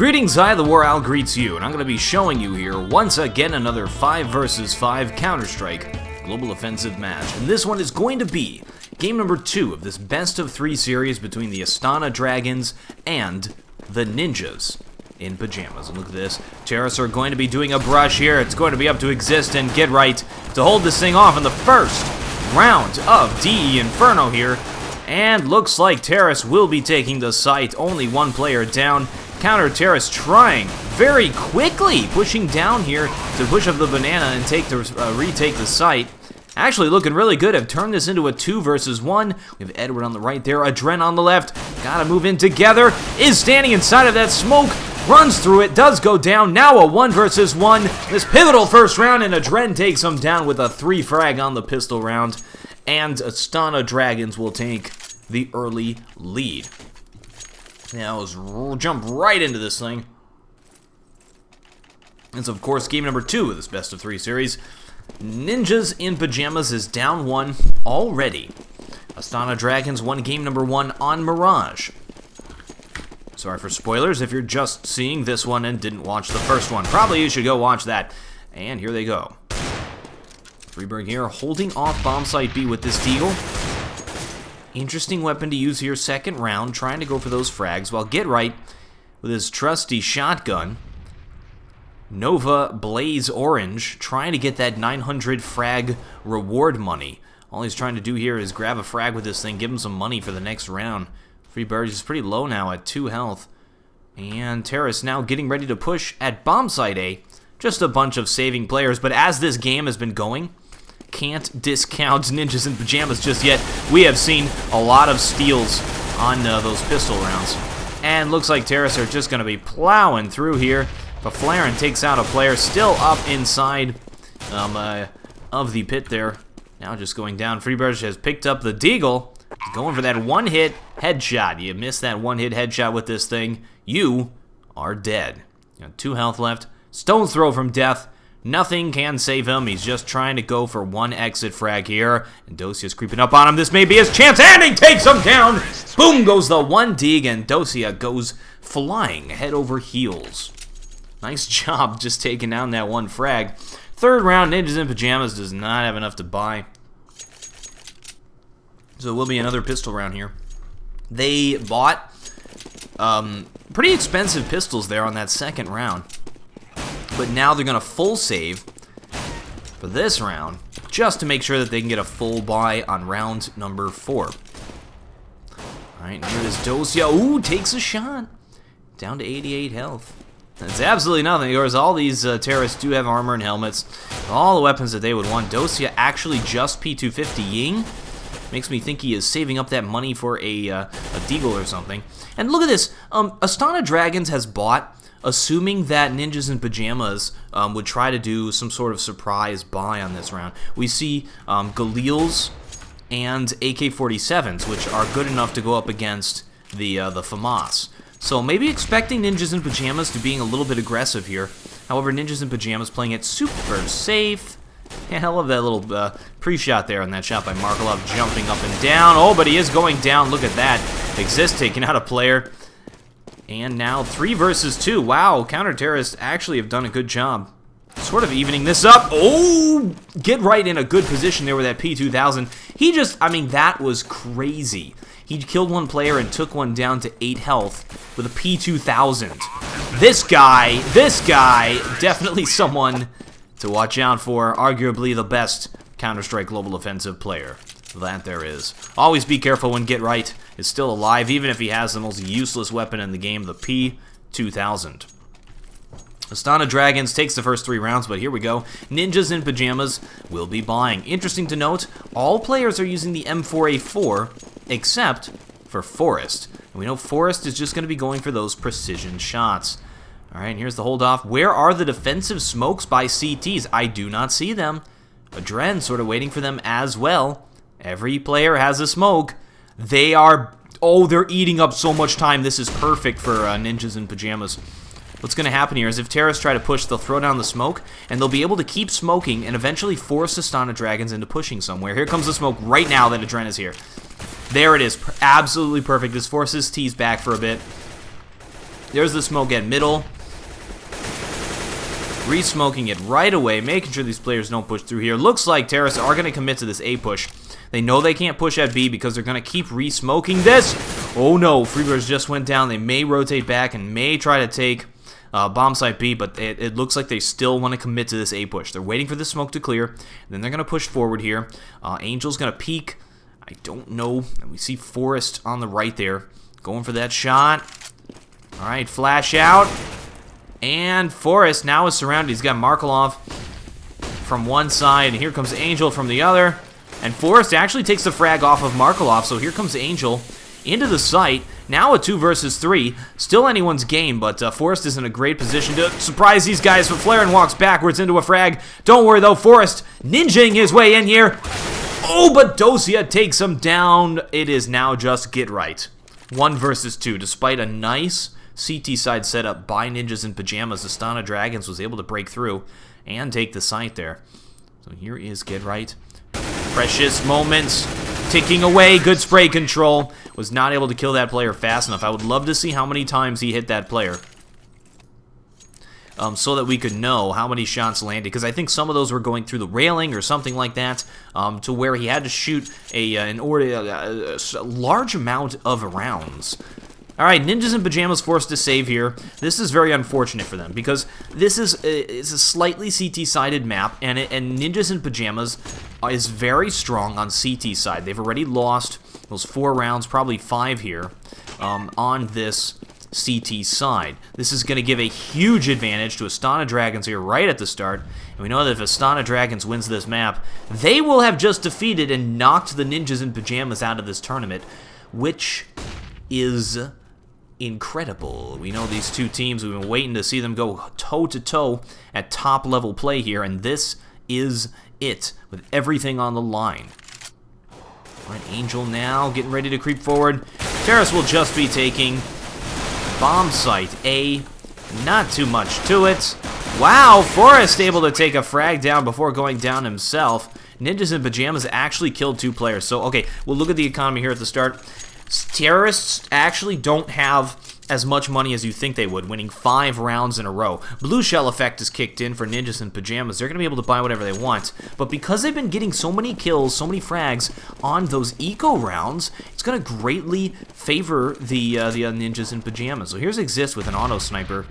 Greetings, TheWarOwl greets you, and I'm going to be showing you here, once again, another 5 vs 5 Counter-Strike Global Offensive match. And this one is going to be game number 2 of this best of 3 series between the Astana Dragons and the Ninjas in Pyjamas. And look at this, Terrace are going to be doing a brush here. It's going to be up to Exist and Get Right to hold this thing off in the first round of DE Inferno here. And looks like Terrace will be taking the site, only one player down. Counter Terrace trying very quickly, pushing down here to push up the banana and retake the site. Actually looking really good. Have turned this into a 2 vs 1. We have Edward on the right there, Adren on the left. Gotta move in together. Is standing inside of that smoke. Runs through it, does go down. Now a 1 vs 1. This pivotal first round, and Adren takes him down with a 3 frag on the pistol round. And Astana Dragons will take the early lead. Now let's jump right into this thing. It's of course game number 2 of this best of 3 series. Ninjas in Pyjamas is down 1 already. Astana Dragons won game number 1 on Mirage. Sorry for spoilers if you're just seeing this one and didn't watch the first one. Probably you should go watch that. And here they go. Freeberg here holding off bomb site B with this Deagle. Interesting weapon to use here, second round, trying to go for those frags, while Get Right with his trusty shotgun. Nova Blaze Orange, trying to get that 900 frag reward money. All he's trying to do here is grab a frag with this thing, give him some money for the next round. Freeberg is pretty low now at 2 health. And Terrace now getting ready to push at bomb site A. Just a bunch of saving players, but as this game has been going, can't discount Ninjas in Pyjamas just yet. We have seen a lot of steals on those pistol rounds. And looks like Terrace are just going to be plowing through here. But Flaren takes out a player still up inside of the pit there. Now just going down. Freeberg has picked up the Deagle. He's going for that one-hit headshot. You miss that one-hit headshot with this thing, you are dead. Got 2 health left. Stone's throw from death. Nothing can save him. He's just trying to go for one exit frag here. And Dosia's creeping up on him. This may be his chance, and he takes him down. Boom goes the 1 dig, and Dosia goes flying head over heels. Nice job just taking down that 1 frag. Third round, Ninjas in Pyjamas does not have enough to buy. So it will be another pistol round here. They bought pretty expensive pistols there on that second round. But now they're going to full save for this round, just to make sure that they can get a full buy on round number 4. Alright, here is Dosia. Ooh, takes a shot. Down to 88 health. That's absolutely nothing. Of course, all these terrorists do have armor and helmets. All the weapons that they would want. Dosia actually just P250 Ying. Makes me think he is saving up that money for a Deagle or something. And look at this. Astana Dragons has bought, assuming that Ninjas in Pyjamas would try to do some sort of surprise buy on this round. We see Galils and AK-47s, which are good enough to go up against the FAMAS. So maybe expecting Ninjas in Pyjamas to being a little bit aggressive here. However, Ninjas in Pyjamas playing it super safe. And I love that little pre-shot there on that shot by Markelov, jumping up and down. Oh, but he is going down. Look at that. Exist taking out a player. And now 3 vs 2. Wow, counter-terrorists actually have done a good job sort of evening this up. Oh, Get Right in a good position there with that P2000. He just, I mean, that was crazy. He killed 1 player and took 1 down to 8 health with a P2000. This guy, definitely someone to watch out for. Arguably the best Counter-Strike Global Offensive player that there is. Always be careful when Get Right is still alive, even if he has the most useless weapon in the game, the P2000. Astana Dragons takes the first 3 rounds, but here we go. Ninjas in Pyjamas will be buying. Interesting to note, all players are using the M4A4, except for Forrest. And we know Forrest is just going to be going for those precision shots. Alright, here's the hold-off. Where are the defensive smokes by CTs? I do not see them. Adren sort of waiting for them as well. Every player has a smoke. They are... Oh, they're eating up so much time. This is perfect for Ninjas in Pyjamas. What's going to happen here is if terrorists try to push, they'll throw down the smoke, and they'll be able to keep smoking and eventually force Astana Dragons into pushing somewhere. Here comes the smoke right now that Adren is here. There it is. Absolutely perfect. This forces T's back for a bit. There's the smoke at middle. Re-smoking it right away, making sure these players don't push through here. Looks like Terrace are going to commit to this A push. They know they can't push at B because they're going to keep re-smoking this. Oh no, Freebirds just went down. They may rotate back and may try to take bomb site B, but it looks like they still want to commit to this A push. They're waiting for the smoke to clear, and then they're going to push forward here. Angel's going to peek. I don't know. And we see Forest on the right there, going for that shot. All right, flash out. And Forest now is surrounded. He's got Markelov from one side, and here comes Angel from the other. And Forest actually takes the frag off of Markelov, so here comes Angel into the site. Now a 2 versus 3. Still anyone's game, but Forest is in a great position to surprise these guys. But Flaren walks backwards into a frag. Don't worry, though. Forest ninjaing his way in here. Oh, but Dosia takes him down. It is now just get right. 1 versus 2. Despite a nice CT side setup by Ninjas in Pyjamas, Astana Dragons was able to break through and take the site there. So here is get right. Precious moments ticking away. Good spray control. Was not able to kill that player fast enough. I would love to see how many times he hit that player, so that we could know how many shots landed, because I think some of those were going through the railing or something like that, to where he had to shoot a large amount of rounds. Alright, Ninjas in Pyjamas forced to save here. This is very unfortunate for them, because this is it's a slightly CT-sided map, and Ninjas in Pyjamas is very strong on CT side. They've already lost those 4 rounds, probably 5 here, on this CT side. This is going to give a huge advantage to Astana Dragons here right at the start. And we know that if Astana Dragons wins this map, they will have just defeated and knocked the Ninjas in Pyjamas out of this tournament, which is incredible. We know these two teams, we've been waiting to see them go toe-to-toe at top-level play here, and this is it, with everything on the line. All right, Angel now getting ready to creep forward. Terrace will just be taking bomb site A. Not too much to it. Wow, Forrest able to take a frag down before going down himself. Ninjas in Pyjamas actually killed 2 players. So, okay, we'll look at the economy here at the start. Terrorists actually don't have as much money as you think they would, winning 5 rounds in a row. Blue Shell effect is kicked in for Ninjas in Pyjamas. They're going to be able to buy whatever they want. But because they've been getting so many kills, so many frags on those eco rounds, it's going to greatly favor the Ninjas in Pyjamas. So here's Exist with an auto sniper.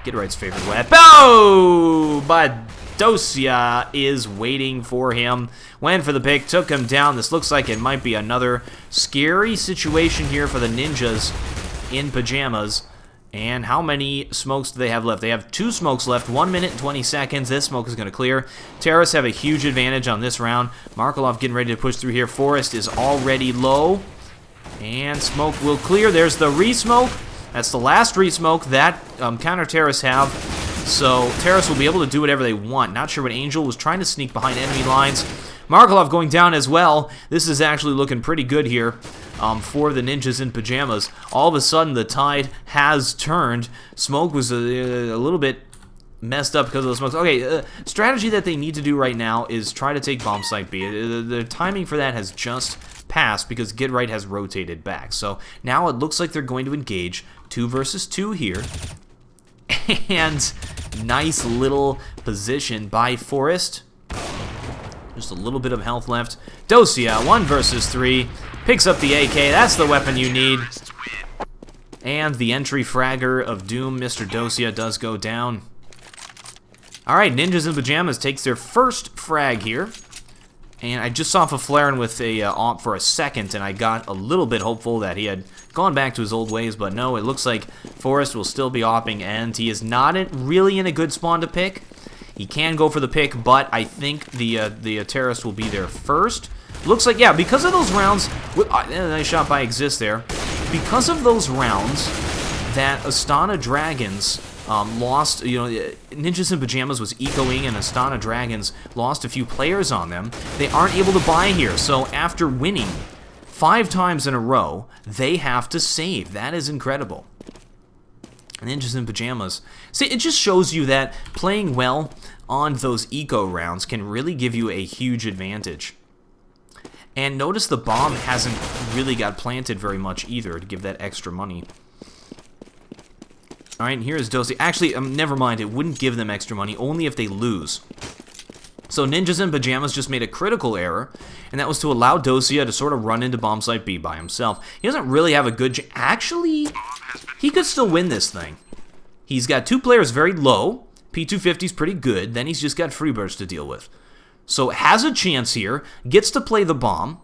Get Right's favorite weapon. Oh! But Dosia is waiting for him. Went for the pick, took him down. This looks like it might be another scary situation here for the Ninjas in Pyjamas. And how many smokes do they have left? They have 2 smokes left, 1 minute and 20 seconds. This smoke is going to clear. Terrorists have a huge advantage on this round. Markelov getting ready to push through here. Forest is already low. And smoke will clear. There's the re-smoke. That's the last re-smoke that counter-terrorists have. So terrorists will be able to do whatever they want. Not sure what Angel was trying to sneak behind enemy lines. Markelov going down as well. This is actually looking pretty good here for the Ninjas in Pyjamas. All of a sudden, the tide has turned. Smoke was a little bit messed up because of the smokes. Okay, strategy that they need to do right now is try to take bomb site B. The timing for that has just passed because Get Right has rotated back. So now it looks like they're going to engage 2 versus 2 here. And nice little position by Forest. Just a little bit of health left. Dosia, 1 versus 3. Picks up the AK. That's the weapon you need. And the entry fragger of Doom, Mr. Dosia, does go down. Alright, Ninjas in Pyjamas takes their first frag here. And I just saw Flaren with a AWP for a second, and I got a little bit hopeful that he had gone back to his old ways, but no, it looks like Forrest will still be AWPing, and he is not really in a good spawn to pick. He can go for the pick, but I think the terrorist will be there first. Looks like, yeah, because of those rounds, nice shot by Exist there. Because of those rounds that Astana Dragons lost, you know, Ninjas in Pyjamas was ecoing and Astana Dragons lost a few players on them. They aren't able to buy here, so after winning 5 times in a row, they have to save. That is incredible. Ninjas in Pyjamas. See, it just shows you that playing well on those eco rounds can really give you a huge advantage. And notice the bomb hasn't really got planted very much either to give that extra money. Alright, here's Dosia. Actually, never mind. It wouldn't give them extra money, only if they lose. So Ninjas in Pyjamas just made a critical error, and that was to allow Dosia to sort of run into bomb site B by himself. He doesn't really have a good... Actually, he could still win this thing. He's got 2 players very low. P250's pretty good. Then he's just got Freeburst to deal with. So has a chance here. Gets to play the bomb.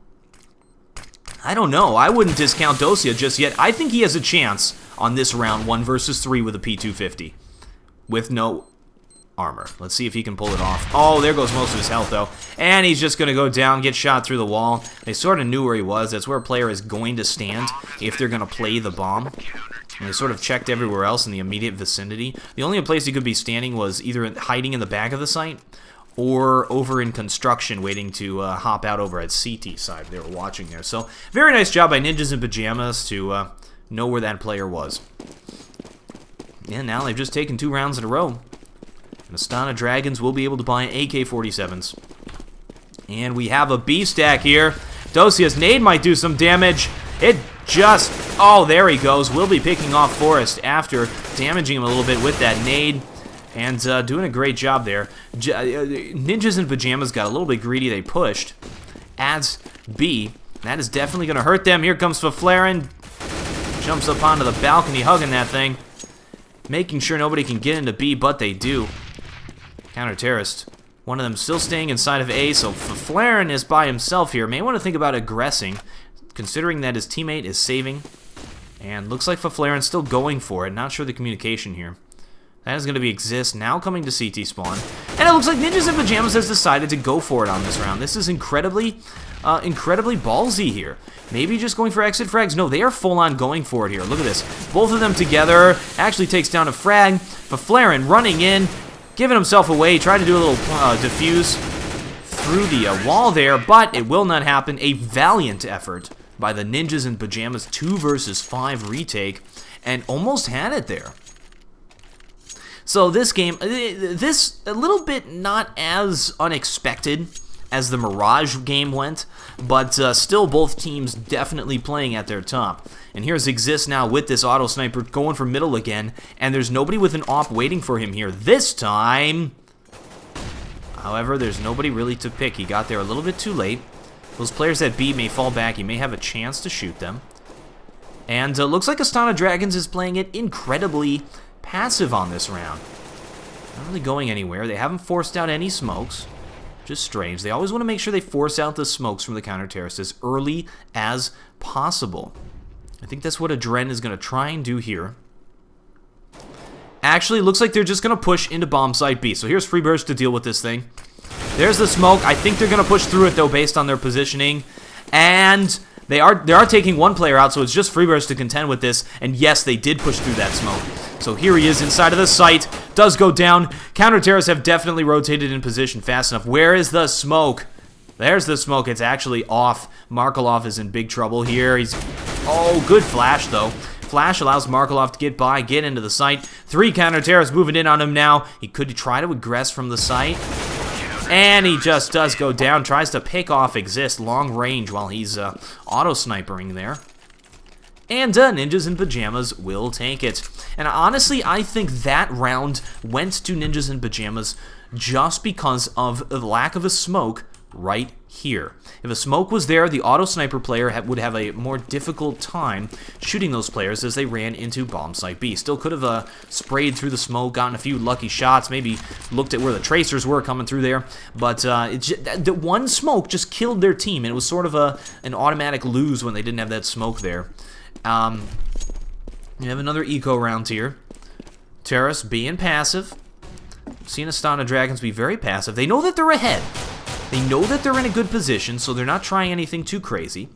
I don't know. I wouldn't discount Dosia just yet. I think he has a chance on this round, 1 versus 3 with a P250. With no armor. Let's see if he can pull it off. Oh, there goes most of his health, though. And he's just going to go down, get shot through the wall. They sort of knew where he was. That's where a player is going to stand if they're going to play the bomb. And they sort of checked everywhere else in the immediate vicinity. The only place he could be standing was either hiding in the back of the site or over in construction waiting to hop out over at CT side. They were watching there. So, very nice job by Ninjas in Pyjamas to know where that player was. And now they've just taken 2 rounds in a row. And Astana Dragons will be able to buy AK-47s. And we have a B stack here. Dosia's nade might do some damage. It just... Oh, there he goes. Will be picking off Forrest after damaging him a little bit with that nade. And doing a great job there. Ninjas in Pyjamas got a little bit greedy. They pushed. Adds B. That is definitely going to hurt them. Here comes Faflaren. Jumps up onto the balcony, hugging that thing. Making sure nobody can get into B, but they do. Counter-terrorist. One of them still staying inside of A, so Faflaren is by himself here. May want to think about aggressing, considering that his teammate is saving. And looks like Faflaren's still going for it. Not sure the communication here. That is going to be Exist, now coming to CT spawn. And it looks like Ninjas in Pyjamas has decided to go for it on this round. This is incredibly ballsy here. Maybe just going for exit frags. No, they are full-on going for it here. Look at this. Both of them together. Actually takes down a frag. Faflaren running in, giving himself away. Tried to do a little diffuse through the wall there, but it will not happen. A valiant effort by the Ninjas in Pyjamas 2 versus 5 retake, and almost had it there. So this game, this a little bit not as unexpected as the Mirage game went, but still both teams definitely playing at their top. And here's Exist now with this auto sniper going for middle again, and there's nobody with an op waiting for him here this time. However, there's nobody really to pick. He got there a little bit too late. Those players at B may fall back. He may have a chance to shoot them. And looks like Astana Dragons is playing it incredibly passive on this round. Not really going anywhere. They haven't forced out any smokes. Just strange. They always want to make sure they force out the smokes from the counter-terrorists as early as possible. I think that's what Adren is going to try and do here. Actually, looks like they're just going to push into bomb site B. So here's Freeburst to deal with this thing. There's the smoke. I think they're going to push through it, though, based on their positioning. And they are taking 1 player out, so it's just Freeburst to contend with this. And yes, they did push through that smoke. So here he is inside of the site. Does go down. Counter-terrorists have definitely rotated in position fast enough. Where is the smoke? There's the smoke. It's actually off. Markelov is in big trouble here. He's... Oh, good flash, though. Flash allows Markelov to get by, get into the site. 3 counter-terrorists moving in on him now. He could try to aggress from the site. And he just does go down. Tries to pick off Exist long range while he's auto-snipering there. And Ninjas in Pyjamas will take it. And honestly, I think that round went to Ninjas in Pyjamas just because of the lack of a smoke right here. If a smoke was there, the auto-sniper player would have a more difficult time shooting those players as they ran into bomb site B. Still could have sprayed through the smoke, gotten a few lucky shots, maybe looked at where the tracers were coming through there. But the 1 smoke just killed their team, and it was sort of an automatic lose when they didn't have that smoke there. We have another eco round here. Terrorists being passive. Seen Astana Dragons be very passive. They know that they're ahead. They know that they're in a good position, so they're not trying anything too crazy.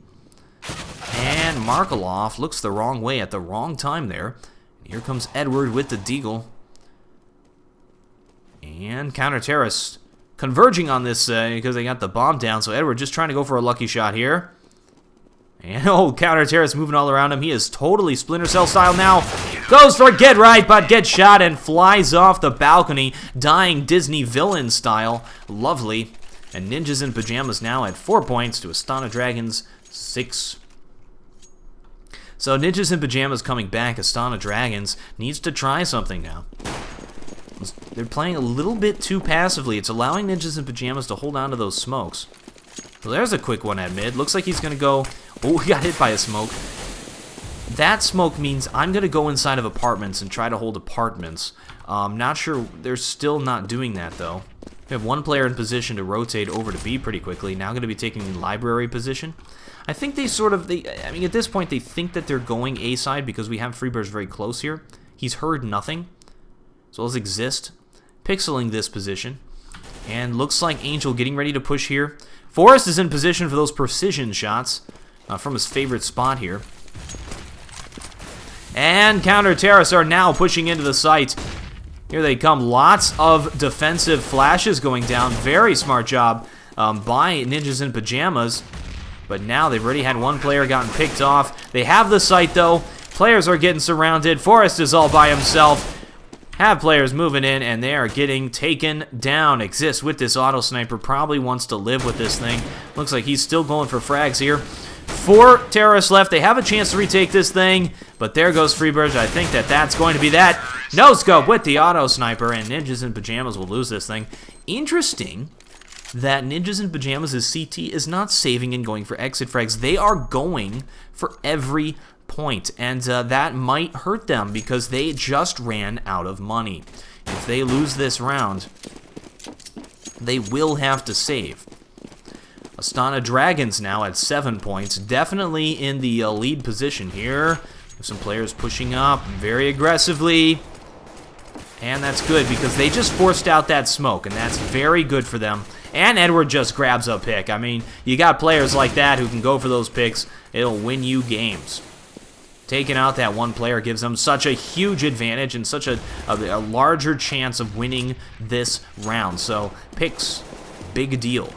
And Markelov looks the wrong way at the wrong time there. Here comes Edward with the deagle. And counter-terrorists converging on this because they got the bomb down, so Edward just trying to go for a lucky shot here. And oh, counter-terrorist moving all around him. He is totally Splinter Cell style now. Goes for get right, but gets shot and flies off the balcony, dying Disney villain style. Lovely. And Ninjas in Pyjamas now at 4 points to Astana Dragons 6. So Ninjas in Pyjamas coming back. Astana Dragons needs to try something now. They're playing a little bit too passively. It's allowing Ninjas in Pyjamas to hold on to those smokes. So there's a quick one at mid. Looks like he's going to go... Oh, he got hit by a smoke. That smoke means I'm going to go inside of apartments and try to hold apartments. Not sure. They're still not doing that, though. We have one player in position to rotate over to B pretty quickly. Now going to be taking the library position. I think they sort of... I mean, at this point, they think that they're going A side because we have Freeburst very close here. He's heard nothing. So let's exist. Pixeling this position. And looks like Angel getting ready to push here. Forrest is in position for those precision shots from his favorite spot here. And counter terrorists are now pushing into the site. Here they come. Lots of defensive flashes going down. Very smart job by Ninjas in Pyjamas. But now they've already had one player gotten picked off. They have the site, though. Players are getting surrounded. Forrest is all by himself. Have players moving in, and they are getting taken down. Exist with this auto sniper. Probably wants to live with this thing. Looks like he's still going for frags here. 4 terrorists left. They have a chance to retake this thing, but there goes Freeburst. I think that that's going to be that. No scope with the auto sniper, and Ninjas in Pyjamas will lose this thing. Interesting that Ninjas in Pyjamas' CT is not saving and going for exit frags. They are going for every point, and that might hurt them because they just ran out of money. If they lose this round, they will have to save. Astana Dragons now at 7 points, definitely in the lead position here. Some players pushing up very aggressively, and that's good because they just forced out that smoke, and that's very good for them. And Edward just grabs a pick. I mean, you got players like that who can go for those picks. It'll win you games. Taking out that one player gives them such a huge advantage and such a larger chance of winning this round. So, picks, big deal.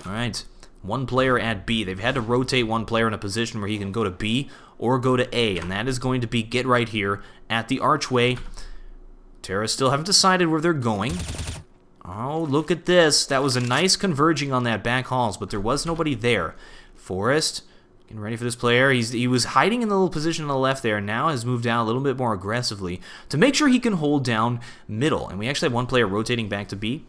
All right, one player at B. They've had to rotate one player in a position where he can go to B or go to A, and that is going to be get right here at the archway. Terrorists still haven't decided where they're going. Oh, look at this. That was a nice converging on that back halls, but there was nobody there. Forrest... getting ready for this player. He was hiding in the little position on the left there, and now has moved down a little bit more aggressively to make sure he can hold down middle. And we actually have one player rotating back to B.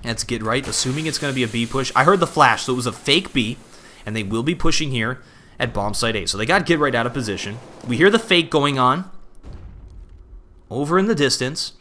Let's get right, assuming it's going to be a B push. I heard the flash, so it was a fake B, and they will be pushing here at bomb site A. So they got get right out of position. We hear the fake going on over in the distance.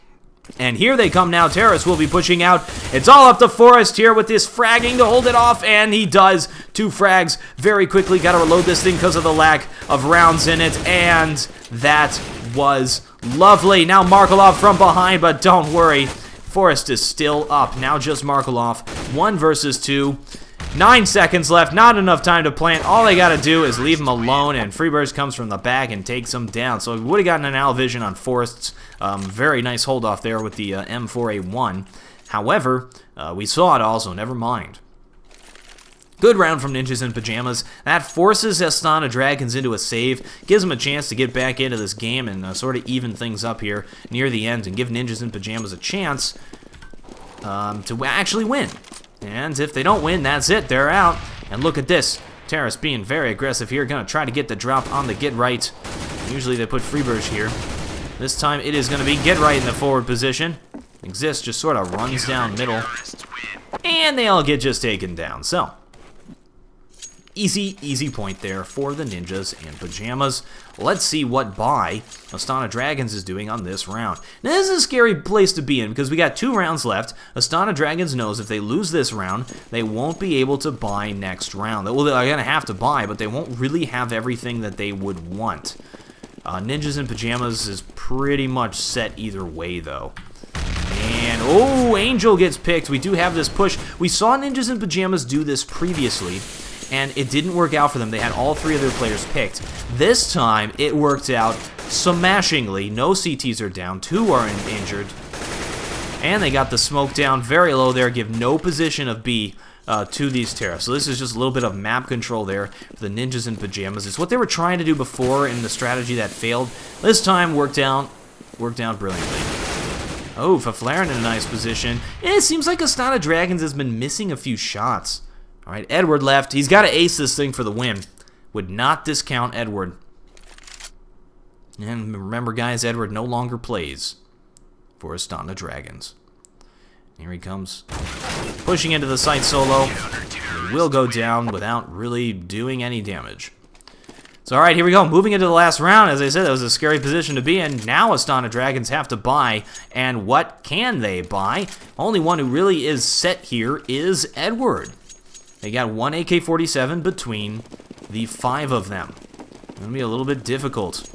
And here they come now. Terrorists will be pushing out. It's all up to Forrest here with this fragging to hold it off, and he does. 2 frags very quickly. Got to reload this thing because of the lack of rounds in it, and that was lovely. Now Markelov from behind, but don't worry. Forrest is still up. Now just Markelov. 1 versus 2. 9 seconds left. Not enough time to plant. All they got to do is leave him alone, and Freeburst comes from the back and takes him down. So we would have gotten an Al Vision on Forrest's very nice hold off there with the M4A1. However, we saw it also. Never mind. Good round from Ninjas in Pyjamas. That forces Astana Dragons into a save. Gives them a chance to get back into this game and sort of even things up here near the end and give Ninjas in Pyjamas a chance to actually win. And if they don't win, that's it. They're out. And look at this. Terrace being very aggressive here. Going to try to get the drop on the get right. Usually they put Freeburst here. This time it is going to be get right in the forward position. Exist just sort of runs down middle. And they all get just taken down. So, easy point there for the Ninjas in Pyjamas. Let's see what buy Astana Dragons is doing on this round. Now, this is a scary place to be in because we got 2 rounds left. Astana Dragons knows if they lose this round, they won't be able to buy next round. Well, they're going to have to buy, but they won't really have everything that they would want. Ninjas in Pyjamas is pretty much set either way, though. And, oh, Angel gets picked. We do have this push. We saw Ninjas in Pyjamas do this previously, and it didn't work out for them. They had all 3 of their players picked. This time, it worked out smashingly. No CTs are down. 2 are injured. And they got the smoke down very low there. Give no position of B to these terrorists. So this is just a little bit of map control there for the Ninjas in Pyjamas. It's what they were trying to do before in the strategy that failed. This time worked out brilliantly. Oh, Faflaren in a nice position. It seems like Astana Dragons has been missing a few shots. All right, Edward left. He's got to ace this thing for the win. Would not discount Edward. And remember, guys, Edward no longer plays for Astana Dragons. Here he comes. Pushing into the site solo. He will go down without really doing any damage. So, alright, here we go. Moving into the last round. As I said, that was a scary position to be in. Now Astana Dragons have to buy. And what can they buy? Only one who really is set here is Edward. They got one AK-47 between the 5 of them. It's going to be a little bit difficult.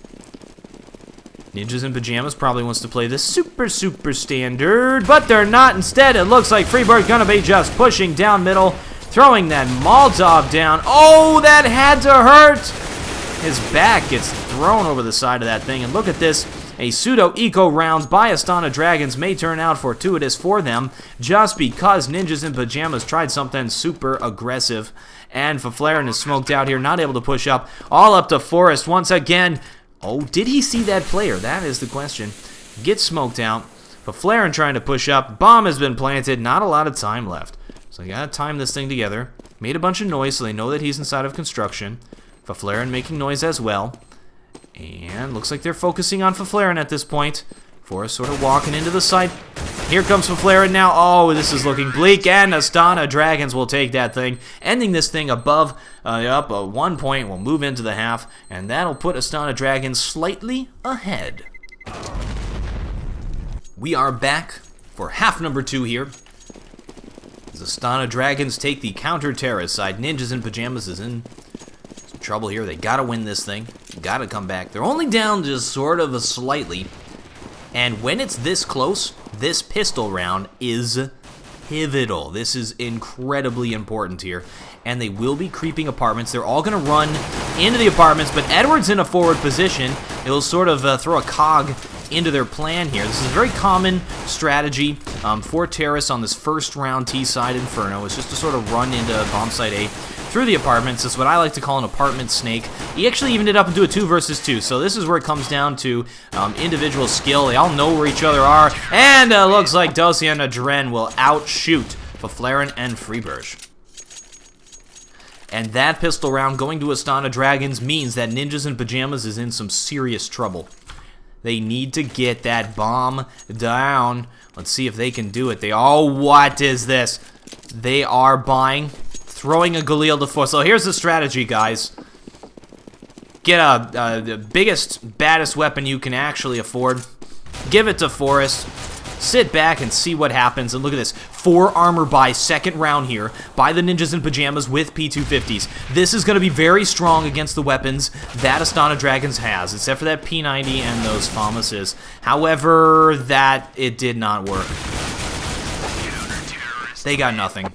Ninjas in Pyjamas probably wants to play this super standard, but they're not. Instead, it looks like Freebird's going to be just pushing down middle, throwing that Molotov down. Oh, that had to hurt! His back gets thrown over the side of that thing, and look at this. A pseudo-eco round by Astana Dragons may turn out fortuitous for them, just because Ninjas in Pyjamas tried something super aggressive. And Faflaren is smoked out here, not able to push up. All up to Forrest once again. Oh, did he see that player? That is the question. Gets smoked out. Faflaren trying to push up. Bomb has been planted. Not a lot of time left. So they gotta time this thing together. Made a bunch of noise so they know that he's inside of construction. Faflaren making noise as well. And looks like they're focusing on Faflaren at this point. Forrest sort of walking into the site. Here comes Faflaren now. Oh, this is looking bleak, and Astana Dragons will take that thing, ending this thing above, up 1 point. We'll move into the half, and that'll put Astana Dragons slightly ahead. We are back for half number 2 here. As Astana Dragons take the counter-terrorist side. Ninjas in Pyjamas is in some trouble here. They gotta win this thing. Gotta come back. They're only down just sort of slightly. And when it's this close, this pistol round is pivotal. This is incredibly important here. And they will be creeping apartments. They're all going to run into the apartments, but Edward's in a forward position. It'll sort of throw a cog into their plan here. This is a very common strategy for terrorists on this first round T-side Inferno. It's just to sort of run into bomb site A through the apartments. It's what I like to call an apartment snake. He actually evened it up into a 2 versus 2, so this is where it comes down to individual skill. They all know where each other are, and looks like Dosia and Adren will outshoot Faflaren and Freeberg. And that pistol round going to Astana Dragons means that Ninjas in Pyjamas is in some serious trouble. They need to get that bomb down. Let's see if they can do it. Oh, what is this? They are buying, throwing a Galil to Force. So here's the strategy, guys. Get the biggest, baddest weapon you can actually afford. Give it to Forrest. Sit back and see what happens. And look at this. 4 armor buy second round here by the Ninjas in Pyjamas with P250s. This is going to be very strong against the weapons that Astana Dragons has, except for that P90 and those FAMASs. However, it did not work. They got nothing.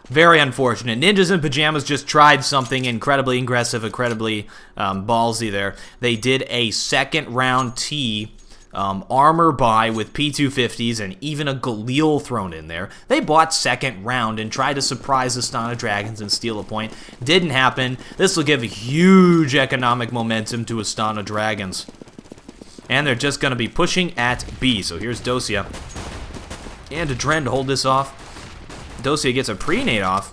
Very unfortunate. Ninjas in Pyjamas just tried something incredibly aggressive, incredibly ballsy there. They did a second round T armor buy with P250s and even a Galil thrown in there. They bought second round and tried to surprise Astana Dragons and steal a point. Didn't happen. This will give a huge economic momentum to Astana Dragons. And they're just going to be pushing at B. So here's Dosia. And Adren to hold this off. Dosia gets a pre-nade off.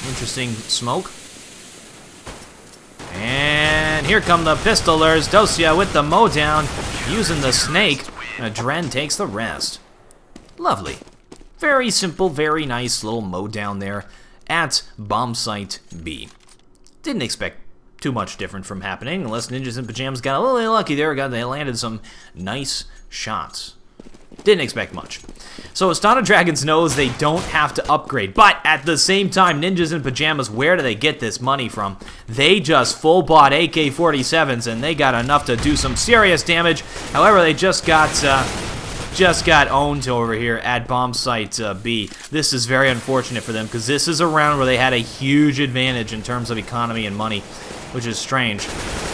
Interesting smoke. And here come the pistolers. Dosia with the mow down, using the snake. Adren takes the rest. Lovely. Very simple, very nice little mow down there at bomb site B. Didn't expect too much different from happening, unless Ninjas in Pyjamas got a little lucky there. They landed some nice shots. Didn't expect much. So Astana Dragons knows they don't have to upgrade, but at the same time, Ninjas in Pyjamas, where do they get this money from? They just full bought AK-47s, and they got enough to do some serious damage. However, they just got owned over here at bomb site B. This is very unfortunate for them, because this is a round where they had a huge advantage in terms of economy and money, which is strange.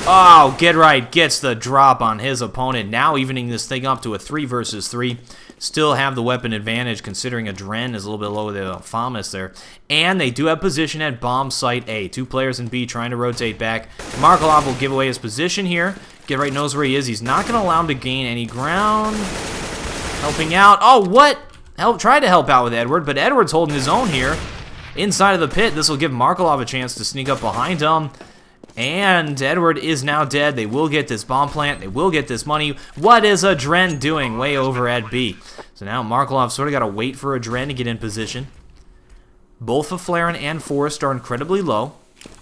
Oh, Get Right gets the drop on his opponent, now evening this thing up to a 3 versus 3. Still have the weapon advantage, considering Adren is a little bit lower than FAMAS there. And they do have position at bomb site A. 2 players in B trying to rotate back. Markolov will give away his position here. Get Right knows where he is. He's not going to allow him to gain any ground. Helping out. Oh, what? Tried to help out with Edward, but Edward's holding his own here. inside of the pit. This will give Markelov a chance to sneak up behind him. And Edward is now dead. They will get this bomb plant. They will get this money. What is Adren doing way over at B? So now Markelov sort of got to wait for Adren to get in position. Both of Flaren and Forrest are incredibly low.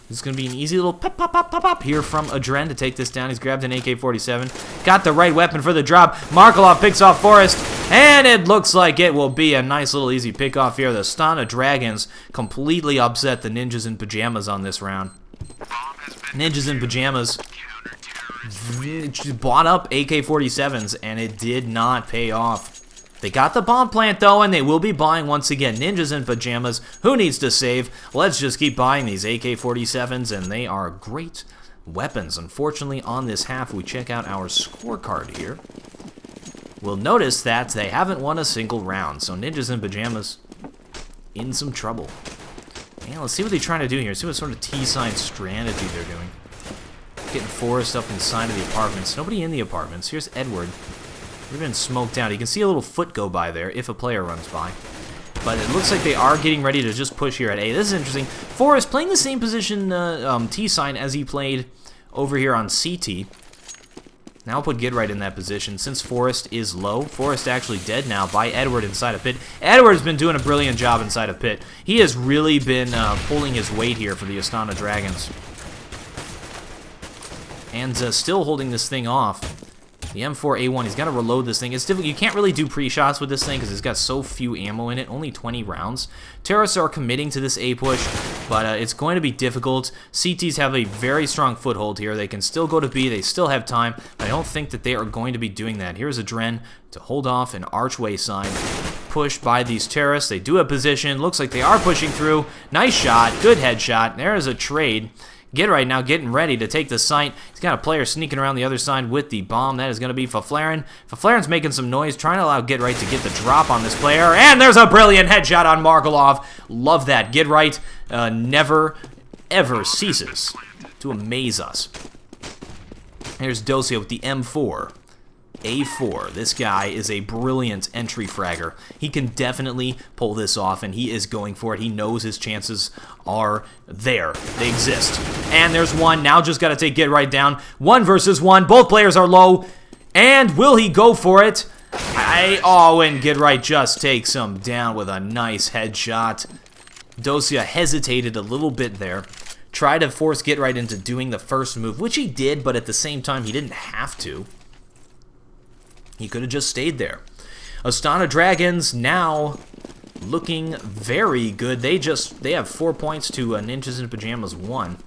This is going to be an easy little pop, pop, pop, pop, pop here from Adren to take this down. He's grabbed an AK-47. Got the right weapon for the drop. Markelov picks off Forrest. And it looks like it will be a nice little easy pickoff here. The Astana Dragons completely upset the Ninjas in Pyjamas on this round. Ninjas in Pyjamas bought up AK-47s, and it did not pay off. They got the bomb plant, though, and they will be buying once again. Ninjas in Pyjamas, who needs to save? Let's just keep buying these AK-47s, and they are great weapons. Unfortunately, on this half, we check out our scorecard here. We'll notice that they haven't won a single round, so Ninjas in Pyjamas in some trouble. Yeah, let's see what they're trying to do here. See what sort of T-sign strategy they're doing. Getting Forrest up inside of the apartments. Nobody in the apartments. Here's Edward. We've been smoked out. You can see a little foot go by there if a player runs by. But it looks like they are getting ready to just push here at A. This is interesting. Forrest playing the same position T-sign as he played over here on CT. Now I'll put Gidright in that position. Since Forrest is low, Forrest actually dead now by Edward inside a pit. Edward's been doing a brilliant job inside a pit. He has really been pulling his weight here for the Astana Dragons. And still holding this thing off. The M4A1, he's got to reload this thing. It's difficult. You can't really do pre-shots with this thing because it's got so few ammo in it, only 20 rounds. Terrorists are committing to this A push, but it's going to be difficult. CTs have a very strong foothold here. They can still go to B. They still have time, but I don't think that they are going to be doing that. Here's Adren to hold off an archway sign. Push by these terrorists. They do have position. Looks like they are pushing through. Nice shot. Good headshot. There's a trade. Gidright now getting ready to take the site. He's got a player sneaking around the other side with the bomb. That is going to be Flaren. Flaren's making some noise, trying to allow Gidright to get the drop on this player. And there's a brilliant headshot on Markelov. Love that. Gidright never, ever ceases to amaze us. Here's Dosia with the M4. A4. This guy is a brilliant entry fragger. He can definitely pull this off, and he is going for it. He knows his chances are there. They exist. And there's one. Now just got to take Gidright down. 1 versus 1. Both players are low. And will he go for it? Oh, and Gidright just takes him down with a nice headshot. Dosia hesitated a little bit there. Tried to force Gidright into doing the first move, which he did, but at the same time, he didn't have to. He could have just stayed there. Astana Dragons now looking very good. They have 4 points to Ninjas in Pyjamas 1.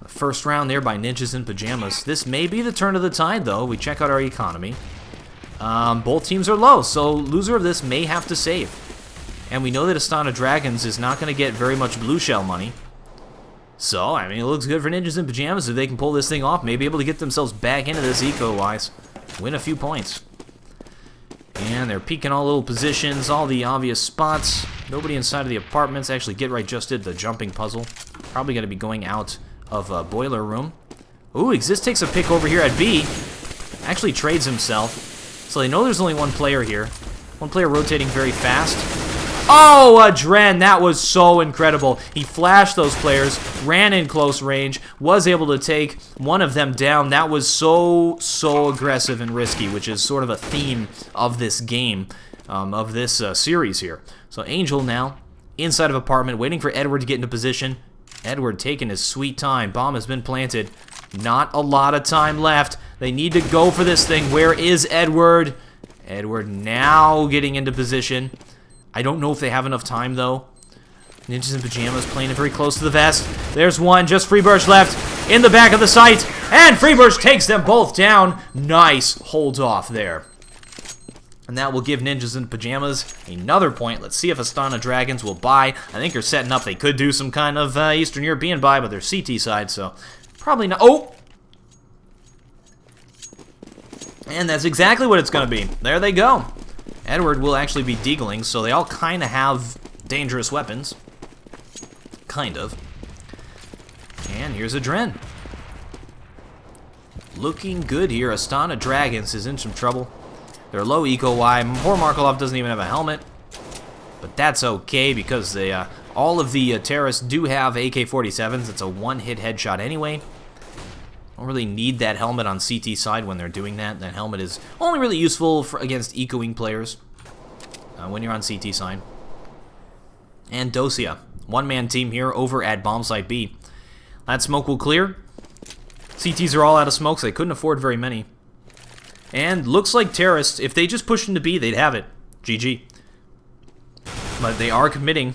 The first round there by Ninjas in Pyjamas. This may be the turn of the tide, though. We check out our economy. Both teams are low, so loser of this may have to save. And we know that Astana Dragons is not going to get very much blue shell money. So, I mean, it looks good for Ninjas in Pyjamas if they can pull this thing off. Maybe able to get themselves back into this eco-wise. Win a few points. And they're peeking all little positions, all the obvious spots. Nobody inside of the apartments. Actually, Gidright just did the jumping puzzle. Probably going to be going out of a boiler room. Ooh, Exist takes a pick over here at B. Actually trades himself. So they know there's only one player here. One player rotating very fast. Oh, Adren, that was so incredible. He flashed those players, ran in close range, was able to take one of them down. That was so aggressive and risky, which is sort of a theme of this game, of this series here. So Angel now, inside of apartment, waiting for Edward to get into position. Edward taking his sweet time. Bomb has been planted. Not a lot of time left. They need to go for this thing. Where is Edward? Edward now getting into position. I don't know if they have enough time, though. Ninjas in Pyjamas playing it very close to the vest. There's one. Just Freeburst left in the back of the site. And Freeburst takes them both down. Nice hold off there. And that will give Ninjas in Pyjamas another point. Let's see if Astana Dragons will buy. I think they're setting up. They could do some kind of Eastern European buy, but they're CT side, so probably not. Oh! And that's exactly what it's going to be. There they go. Edward will actually be deagling, so they all kind of have dangerous weapons. Kind of. And here's Adren. Looking good here. Astana Dragons is in some trouble. They're low eco-Y. Poor Markelov doesn't even have a helmet. But that's okay because all of the terrorists do have AK-47s. It's a one-hit headshot anyway. Don't really need that helmet on CT side when they're doing that. That helmet is only really useful against ecoing players when you're on CT side. And Dosia, one-man team here over at bomb site B. That smoke will clear. CTs are all out of smokes. They couldn't afford very many. And looks like terrorists, if they just pushed into B, they'd have it. GG. But they are committing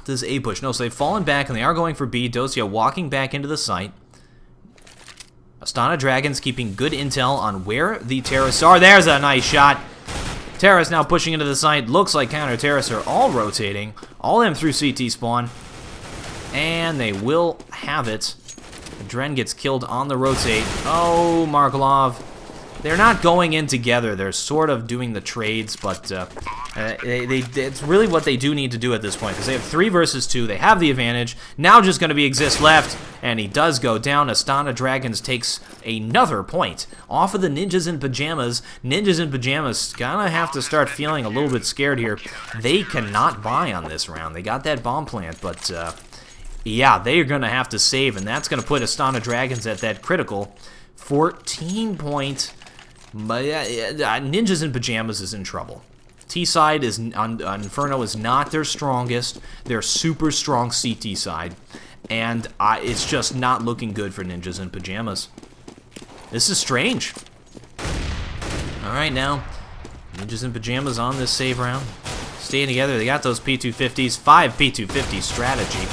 to this A push. No, so they've fallen back and they are going for B. Dosia walking back into the site. Astana Dragons keeping good intel on where the terrorists are. There's a nice shot. Terrorists now pushing into the site. Looks like counter-terrorists are all rotating. All of them through CT spawn. And they will have it. Dren gets killed on the rotate. Oh, Markelov. They're not going in together. They're sort of doing the trades, but it's really what they do need to do at this point, because they have 3 versus 2. They have the advantage. Now just going to be Exist left, and he does go down. Astana Dragons takes another point off of the Ninjas in Pyjamas. Ninjas in Pyjamas gonna have to start feeling a little bit scared here. They cannot buy on this round. They got that bomb plant, but yeah, they're going to have to save, and that's going to put Astana Dragons at that critical 14-point. But Ninjas in Pyjamas is in trouble. T-side is on Inferno is not their strongest. They're super strong CT side, and it's just not looking good for Ninjas in Pyjamas. This is strange. All right, now Ninjas in Pyjamas on this save round, staying together. They got those P250s, 5 P250 strategy.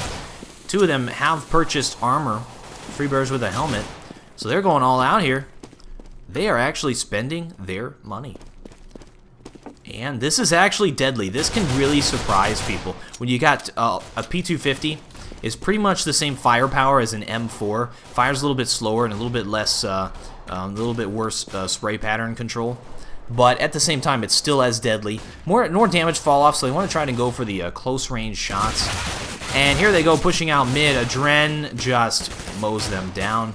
2 of them have purchased armor, Freebears with a helmet, so they're going all out here. They are actually spending their money. And this is actually deadly. This can really surprise people. When you got a P250, is pretty much the same firepower as an M4. Fires a little bit slower and a little bit less, a little bit worse spray pattern control. But at the same time, it's still as deadly. More damage fall off, so they want to try to go for the close range shots. And here they go, pushing out mid. Adren just mows them down.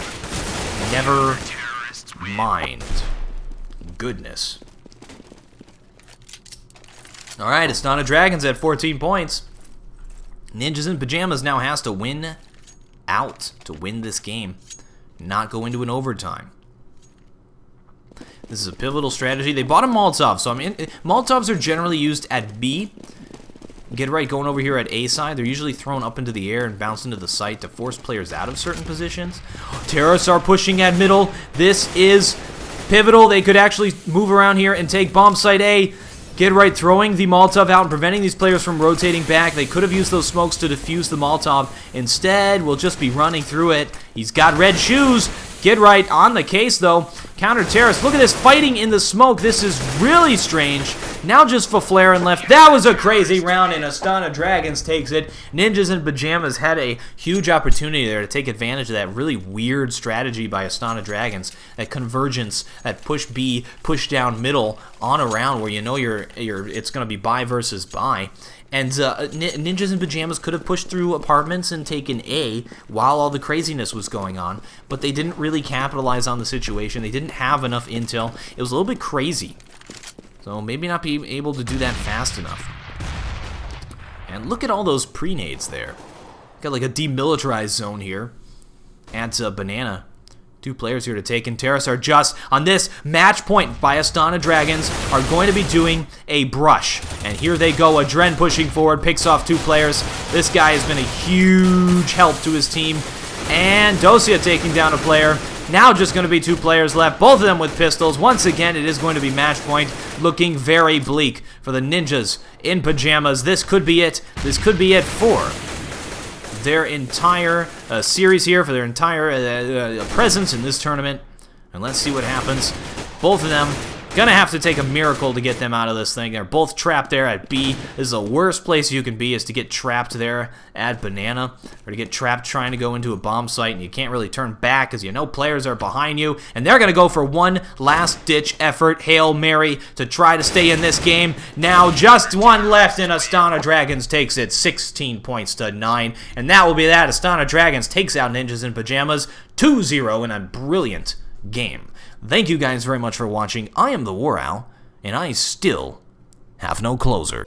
Never mind. Goodness. Alright, Astana Dragons at 14 points. Ninjas in Pyjamas now has to win out to win this game. Not go into an overtime. This is a pivotal strategy. They bought a Molotov, so Molotovs are generally used at B. Get right, going over here at A side. They're usually thrown up into the air and bounce into the site to force players out of certain positions. Terrorists are pushing at middle. This is pivotal. They could actually move around here and take bomb site A. Get right, throwing the Molotov out and preventing these players from rotating back. They could have used those smokes to defuse the Molotov. Instead, we'll just be running through it. He's got red shoes. Get right on the case, though. Counter-terrorist. Look at this, fighting in the smoke. This is really strange. Now just for flare and left. That was a crazy round, and Astana Dragons takes it. Ninjas in Pyjamas had a huge opportunity there to take advantage of that really weird strategy by Astana Dragons. That convergence, that push B, push down middle on a round where you know it's going to be buy versus buy. And Ninjas in Pyjamas could have pushed through apartments and taken A while all the craziness was going on, but they didn't really capitalize on the situation. They didn't have enough intel. It was a little bit crazy. So maybe not be able to do that fast enough. And look at all those pre-nades there. Got like a demilitarized zone here. Adds a banana. 2 players here to take, and terrorists are just on this match point by Astana Dragons are going to be doing a brush. And here they go, Adren pushing forward, picks off 2 players. This guy has been a huge help to his team. And Dosia taking down a player. Now just going to be 2 players left, both of them with pistols. Once again, it is going to be match point, looking very bleak for the Ninjas in Pyjamas. This could be it. This could be it for their entire series here, for their entire presence in this tournament. And let's see what happens. Both of them gonna have to take a miracle to get them out of this thing. They're both trapped there at B. This is the worst place you can be, is to get trapped there at Banana, or to get trapped trying to go into a bomb site and you can't really turn back because you know players are behind you, and they're gonna go for one last-ditch effort, Hail Mary, to try to stay in this game. Now just 1 left, and Astana Dragons takes it 16 points to 9, and that will be that. Astana Dragons takes out Ninjas in Pyjamas 2-0 in a brilliant game. Thank you guys very much for watching. I am TheWarOwl, and I still have no closer.